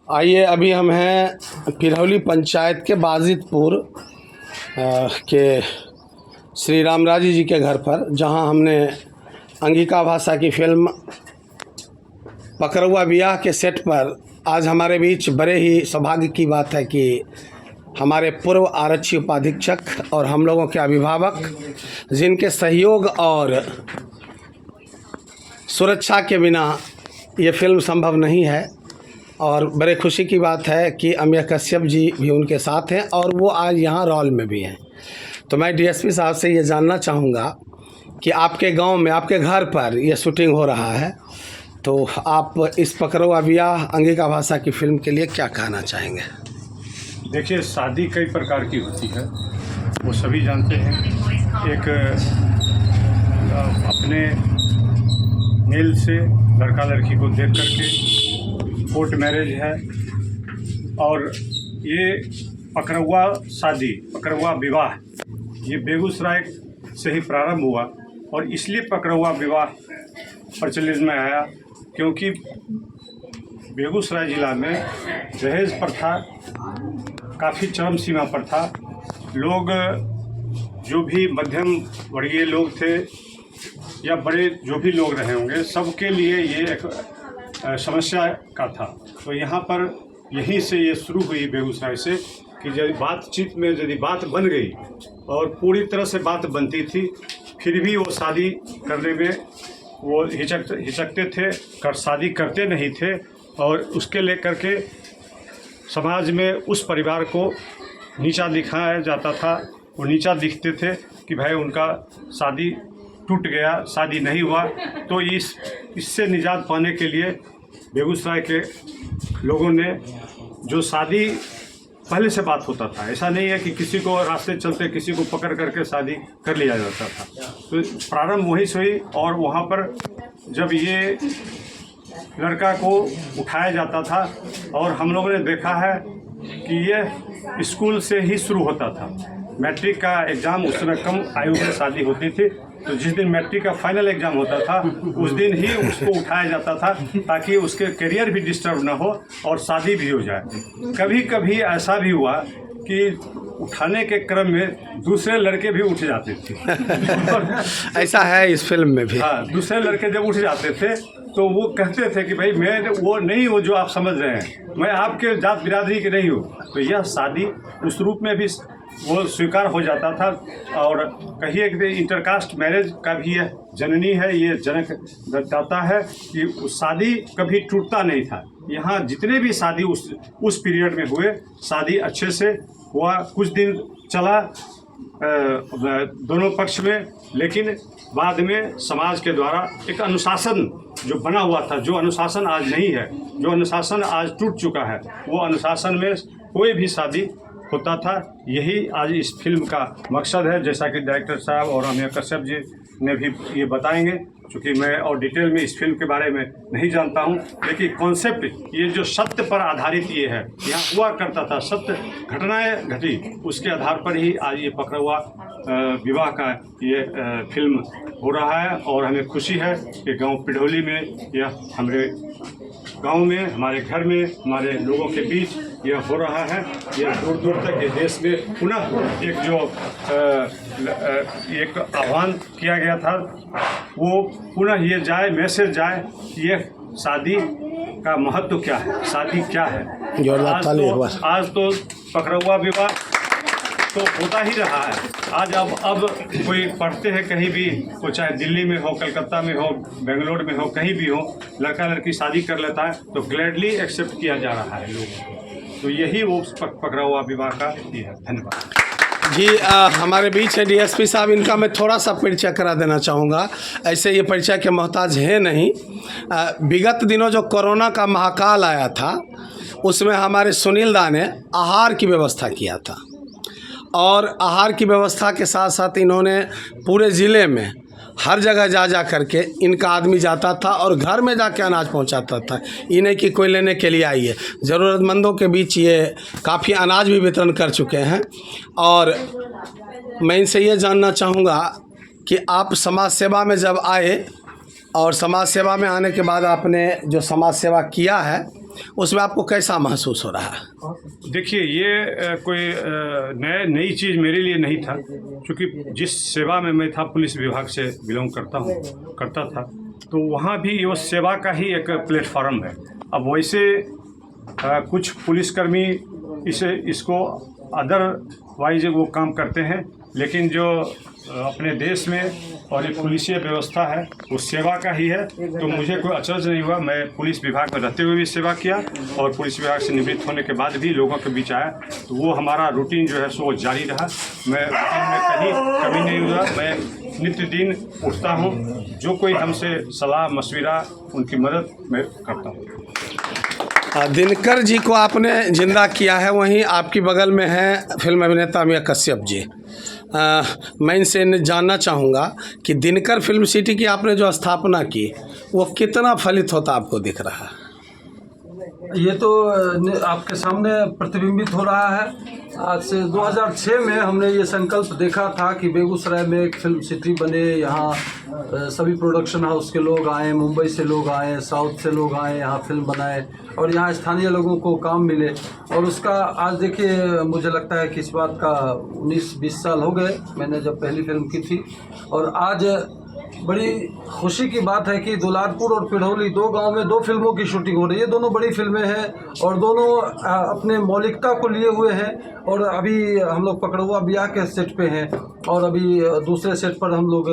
आइए, अभी हम हैं पिरौली पंचायत के बाजितपुर के श्री रामराजी जी के घर पर, जहां हमने अंगिका भाषा की फिल्म पकड़ुआ बियाह के सेट पर आज हमारे बीच बड़े ही सौभाग्य की बात है कि हमारे पूर्व आरक्षी उपाधीक्षक और हम लोगों के अभिभावक, जिनके सहयोग और सुरक्षा के बिना ये फिल्म संभव नहीं है, और बड़े खुशी की बात है कि अमिया कश्यप जी भी उनके साथ हैं और वो आज यहाँ रोल में भी हैं। तो मैं डीएसपी साहब से ये जानना चाहूँगा कि आपके गांव में, आपके घर पर ये शूटिंग हो रहा है, तो आप इस पकड़ुआ बियाह अंगिका भाषा की फिल्म के लिए क्या कहना चाहेंगे? देखिए, शादी कई प्रकार की होती है, वो सभी जानते हैं। एक अपने मेल से लड़का लड़की को देख करके कोर्ट मैरिज है, और ये पकड़ुआ शादी, पकड़ुआ विवाह, ये बेगूसराय से ही प्रारंभ हुआ। और इसलिए पकड़ुआ विवाह प्रचलित में आया क्योंकि बेगूसराय ज़िला में दहेज प्रथा काफ़ी चरम सीमा पर था। लोग, जो भी मध्यम वर्गीय लोग थे या बड़े जो भी लोग रहे होंगे, सबके लिए ये एक समस्या का था। तो यहाँ पर यहीं से ये शुरू हुई बेगूसराय से कि जब बातचीत में यदि बात बन गई और पूरी तरह से बात बनती थी, फिर भी वो शादी करने में वो हिचकते थे, शादी करते नहीं थे। और उसके लेकर के समाज में उस परिवार को नीचा दिखाया जाता था। वो नीचा दिखते थे कि भाई उनका शादी टूट गया, शादी नहीं हुआ। तो इससे निजात पाने के लिए बेगूसराय के लोगों ने, जो शादी पहले से बात होता था, ऐसा नहीं है कि किसी को रास्ते चलते किसी को पकड़ करके शादी कर लिया जाता था, तो प्रारंभ वहीं से हुई। और वहाँ पर जब ये लड़का को उठाया जाता था, और हम लोगों ने देखा है कि ये स्कूल से ही शुरू होता था। मैट्रिक का एग्ज़ाम उस समय कम आयु में शादी होती थी, तो जिस दिन मैट्रिक का फाइनल एग्ज़ाम होता था उस दिन ही उसको उठाया जाता था, ताकि उसके करियर भी डिस्टर्ब ना हो और शादी भी हो जाए। कभी कभी ऐसा भी हुआ कि उठाने के क्रम में दूसरे लड़के भी उठ जाते थे। ऐसा है इस फिल्म में भी। हाँ, दूसरे लड़के जब उठ जाते थे तो वो कहते थे कि भाई मैं वो नहीं हूँ जो आप समझ रहे हैं, मैं आपके जात बिरादरी के नहीं हूँ। तो यह शादी उस रूप में भी वो स्वीकार हो जाता था। और कहिए कि इंटरकास्ट मैरिज का भी यह जननी है, ये जनक बताता है कि शादी कभी टूटता नहीं था। यहाँ जितने भी शादी उस पीरियड में हुए, शादी अच्छे से हुआ, कुछ दिन चला दोनों पक्ष में, लेकिन बाद में समाज के द्वारा एक अनुशासन जो बना हुआ था, जो अनुशासन आज नहीं है, जो अनुशासन आज टूट चुका है, वो अनुशासन में कोई भी शादी होता था। यही आज इस फिल्म का मकसद है, जैसा कि डायरेक्टर साहब और अमिया कश्यप जी ने भी ये बताएंगे, क्योंकि मैं और डिटेल में इस फिल्म के बारे में नहीं जानता हूँ। लेकिन कॉन्सेप्ट, ये जो सत्य पर आधारित ये है, यहाँ हुआ करता था, सत्य घटनाएं घटी, उसके आधार पर ही आज ये पकड़ुआ विवाह का ये फिल्म हो रहा है। और हमें खुशी है कि गांव पिरौली में यह हमारे गांव में, हमारे घर में, हमारे लोगों के बीच यह हो रहा है। यह दूर दूर तक ये देश में पुनः एक जो एक आह्वान किया गया था, वो पुनः ये जाए, मैसेज जाए कि ये शादी का महत्व क्या है, शादी क्या है। आज तो पकड़ुआ विवाह तो होता ही रहा है। आज अब कोई पढ़ते हैं कहीं भी, वो चाहे दिल्ली में हो, कलकत्ता में हो, बेंगलोर में हो, कहीं भी हो, लड़का लड़की शादी कर लेता है तो ग्लैडली एक्सेप्ट किया जा रहा है लोगों। तो यही वो पकड़ुआ विवाह का ये है। धन्यवाद जी। हमारे बीच है डीएसपी साहब, इनका मैं थोड़ा सा परिचय करा देना चाहूँगा। ऐसे ये परिचय के मोहताज है नहीं। विगत दिनों जो कोरोना का महाकाल आया था, उसमें हमारे सुनील दा ने आहार की व्यवस्था किया था, और आहार की व्यवस्था के साथ साथ इन्होंने पूरे ज़िले में हर जगह जा करके इनका आदमी जाता था और घर में जाके अनाज पहुंचाता था। इन्हें कि कोई लेने के लिए आई है, ज़रूरतमंदों के बीच ये काफ़ी अनाज भी वितरण कर चुके हैं। और मैं इनसे ये जानना चाहूँगा कि आप समाज सेवा में जब आए, और समाज सेवा में आने के बाद आपने जो समाज सेवा किया है, उसमें आपको कैसा महसूस हो रहा है? देखिए, ये कोई नई चीज़ मेरे लिए नहीं था, क्योंकि जिस सेवा में मैं था, पुलिस विभाग से बिलोंग करता था, तो वहाँ भी वो सेवा का ही एक प्लेटफॉर्म है। अब वैसे कुछ पुलिसकर्मी इसको अदरवाइज वो काम करते हैं, लेकिन जो अपने देश में और एक पुलिसिय व्यवस्था है वो सेवा का ही है। तो मुझे कोई अचरज नहीं हुआ। मैं पुलिस विभाग में रहते हुए भी सेवा किया और पुलिस विभाग से निवृत्त होने के बाद भी लोगों के बीच आया, तो वो हमारा रूटीन जो है सो जारी रहा। मैं रूटीन में कहीं कमी नहीं हुआ। मैं नित्य दिन उठता हूँ, जो कोई हमसे सलाह मशविरा उनकी मदद मैं करता हूँ। दिनकर जी को आपने जिंदा किया है, वहीं आपकी बगल में है फिल्म अभिनेता अमिया कश्यप जी। मैं इनसे जानना चाहूँगा कि दिनकर फिल्म सिटी की आपने जो स्थापना की वो कितना फलित होता आपको दिख रहा है? ये तो आपके सामने प्रतिबिंबित हो रहा है। आज से 2006 में हमने ये संकल्प देखा था कि बेगूसराय में एक फिल्म सिटी बने, यहाँ सभी प्रोडक्शन हाउस के लोग आए, मुंबई से लोग आए, साउथ से लोग आए, यहाँ फिल्म बनाए और यहाँ स्थानीय लोगों को काम मिले। और उसका आज देखिए, मुझे लगता है कि इस बात का 19-20 साल हो गए मैंने जब पहली फिल्म की थी। और आज बड़ी खुशी की बात है कि दुलारपुर और पिढ़ौली 2 गांव में 2 फिल्मों की शूटिंग हो रही है। दोनों बड़ी फिल्में हैं और दोनों अपने मौलिकता को लिए हुए हैं। और अभी हम लोग पकड़ुआ बिया के सेट पे हैं और अभी दूसरे सेट पर हम लोग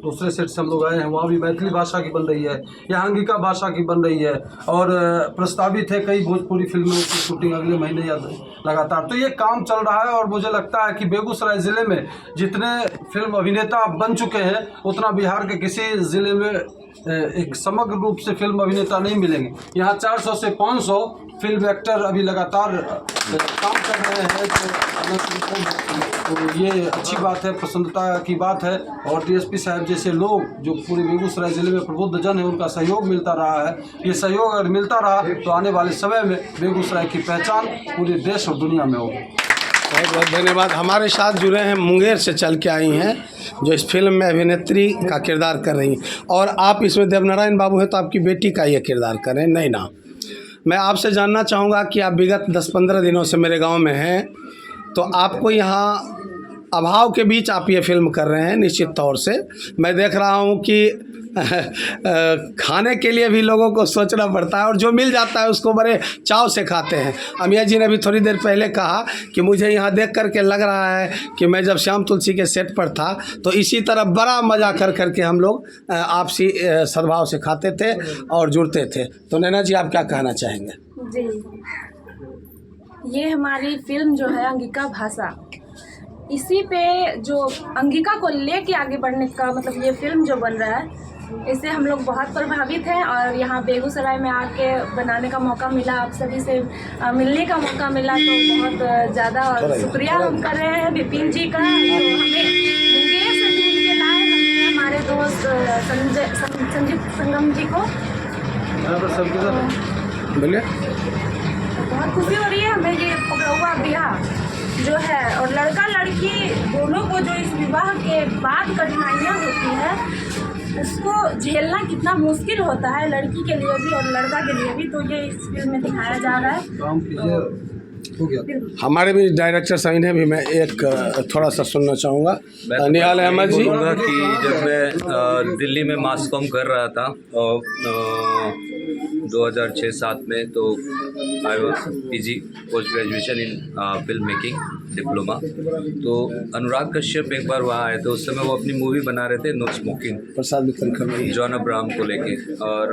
दूसरे सेट से हम लोग आए हैं, वहाँ भी मैथिली भाषा की बन रही है, यहाँ अंगिका भाषा की बन रही है और प्रस्तावित है कई भोजपुरी फिल्मों की शूटिंग अगले महीने या लगातार। तो ये काम चल रहा है और मुझे लगता है कि बेगूसराय ज़िले में जितने फिल्म अभिनेता बन चुके हैं उतना बिहार के किसी ज़िले में एक समग्र रूप से फिल्म अभिनेता नहीं मिलेंगे। यहाँ 400 से 500 फिल्म एक्टर अभी लगातार काम कर रहे हैं। तो ये अच्छी बात है, प्रसन्नता की बात है। और डीएसपी साहब जैसे लोग जो पूरे बेगूसराय ज़िले में प्रबुद्ध जन है, उनका सहयोग मिलता रहा है। ये सहयोग अगर मिलता रहा तो आने वाले समय में बेगूसराय की पहचान पूरे देश और दुनिया में होगी। बहुत बहुत धन्यवाद। हमारे साथ जुड़े हैं, मुंगेर से चल के आई हैं, जो इस फिल्म में अभिनेत्री का किरदार कर रही हैं। और आप इसमें देवनारायण बाबू हैं, तो आपकी बेटी का ये किरदार कर रहे हैं, नहीं ना? मैं आपसे जानना चाहूँगा कि आप विगत 10-15 दिनों से मेरे गांव में हैं, तो आपको यहाँ अभाव के बीच आप ये फिल्म कर रहे हैं। निश्चित तौर से मैं देख रहा हूँ कि खाने के लिए भी लोगों को सोचना पड़ता है और जो मिल जाता है उसको बड़े चाव से खाते हैं। अमिया जी ने भी थोड़ी देर पहले कहा कि मुझे यहाँ देख करके लग रहा है कि मैं जब श्याम तुलसी के सेट पर था तो इसी तरह बड़ा मज़ा कर करके हम लोग आपसी सद्भाव से खाते थे और जुड़ते थे। तो नैना जी, आप क्या कहना चाहेंगे? जी, ये हमारी फिल्म जो है अंगिका भाषा, इसी पे जो अंगिका को लेके आगे बढ़ने का मतलब ये फिल्म जो बन रहा है, इससे हम लोग बहुत प्रभावित हैं। और यहाँ बेगूसराय में आके बनाने का मौका मिला, आप सभी से मिलने का मौका मिला, तो बहुत ज़्यादा शुक्रिया हम कर रहे हैं विपिन जी का, जो हमें मुंगेर से ढूंढ के लाए। हमने हमारे दोस्त संजीव संगम जी को बोलिए। बहुत खुशी हो रही है हमें ये पकड़ुआ ब्याह जो है और लड़का लड़की दोनों को जो इस विवाह के बाद कठिनाइयाँ होती है उसको झेलना कितना मुश्किल होता है, लड़की के लिए भी और लड़का के लिए भी। तो ये इस फिल्म में दिखाया जा रहा है। हमारे भी डायरेक्टर साइन है भी, मैं एक थोड़ा सा सुनना चाहूँगा। निहाल अहमद जी, कि जब मैं दिल्ली में मास कॉम कर रहा था और 2006-07 में, तो I was PG post graduation in film making diploma. तो अनुराग कश्यप एक बार वहाँ आए थे, उस समय वो अपनी मूवी बना रहे थे नो स्मोकिंग, प्रसाद जॉन अब्राहम को लेके, और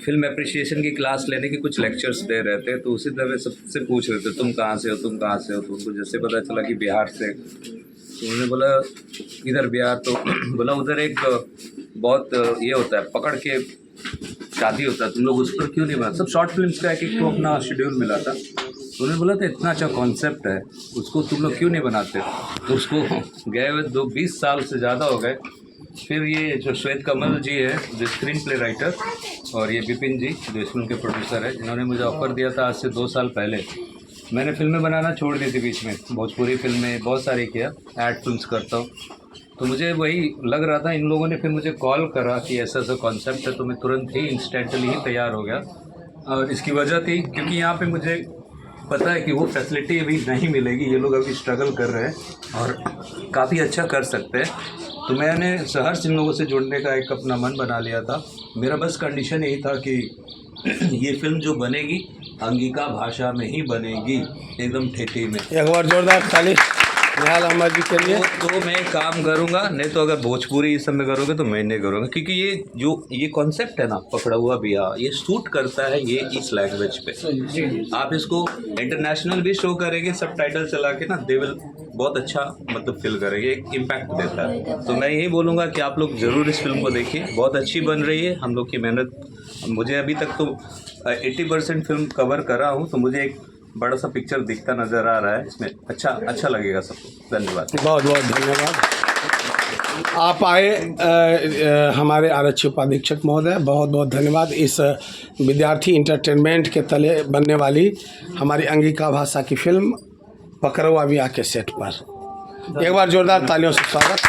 फिल्म एप्रिसिएशन की क्लास लेने की कुछ लेक्चर्स दे रहे थे। तो उसी तरह सबसे पूछ रहे थे तुम कहाँ से हो, तुम कहाँ से हो। तो उनको जैसे पता चला कि बिहार से, तो उन्होंने बोला इधर बिहार, तो बोला उधर एक बहुत ये होता है पकड़ के शादी होता है, तुम लोग उस पर क्यों नहीं बना। सब शॉर्ट फिल्म्स का एक तो अपना शेड्यूल मिला था। तो उन्होंने बोला था इतना अच्छा कॉन्सेप्ट है, उसको तुम लोग क्यों नहीं बनाते। तो उसको गए हुए 20 साल से ज़्यादा हो गए। फिर ये जो श्वेत कमल जी है जो स्क्रीन प्ले राइटर, और ये विपिन जी जो इस फिल्म के प्रोड्यूसर है, जिन्होंने मुझे ऑफ़र दिया था आज से 2 साल पहले। मैंने फिल्में बनाना छोड़ दी थी बीच में, भोजपुरी फिल्में बहुत सारी किया, ऐड फिल्म्स करता हूँ। तो मुझे वही लग रहा था, इन लोगों ने फिर मुझे कॉल करा कि ऐसा ऐसा कॉन्सेप्ट है, तो मैं तुरंत ही इंस्टेंटली ही तैयार हो गया। और इसकी वजह थी क्योंकि यहाँ पे मुझे पता है कि वो फैसिलिटी अभी नहीं मिलेगी, ये लोग अभी स्ट्रगल कर रहे हैं और काफ़ी अच्छा कर सकते हैं। तो मैंने शहर से इन लोगों से जुड़ने का एक अपना मन बना लिया था। मेरा बस कंडीशन यही था कि ये फिल्म जो बनेगी अंगिका भाषा में ही बनेगी, एकदम ठेठी में। एक बार जोरदार ताली निहाल अहमद जी के लिए। तो मैं काम करूँगा, नहीं तो अगर भोजपुरी इस सब में करोगे तो मैं नहीं करूँगा, क्योंकि ये कॉन्सेप्ट है ना पकड़ा हुआ बिया, ये सूट करता है ये इस लैंग्वेज पे। आप इसको इंटरनेशनल भी शो करेंगे सब टाइटल चला के ना, दे विल बहुत अच्छा मतलब फील करेंगे, एक इम्पैक्ट देता है। तो मैं यही बोलूँगा कि आप लोग ज़रूर इस फिल्म को देखिए, बहुत अच्छी बन रही है। हम लोग की मेहनत, मुझे अभी तक तो 80% फिल्म कवर कर रहा हूँ, तो मुझे एक बड़ा सा पिक्चर दिखता नज़र आ रहा है इसमें। अच्छा लगेगा सबको। धन्यवाद, बहुत बहुत धन्यवाद। आप आए हमारे आरक्षी उपाधीक्षक महोदय, बहुत बहुत धन्यवाद। इस विद्यार्थी इंटरटेनमेंट के तले बनने वाली हमारी अंगिका भाषा की फिल्म पकड़वा बिया के सेट पर एक बार जोरदार तालियों से स्वागत।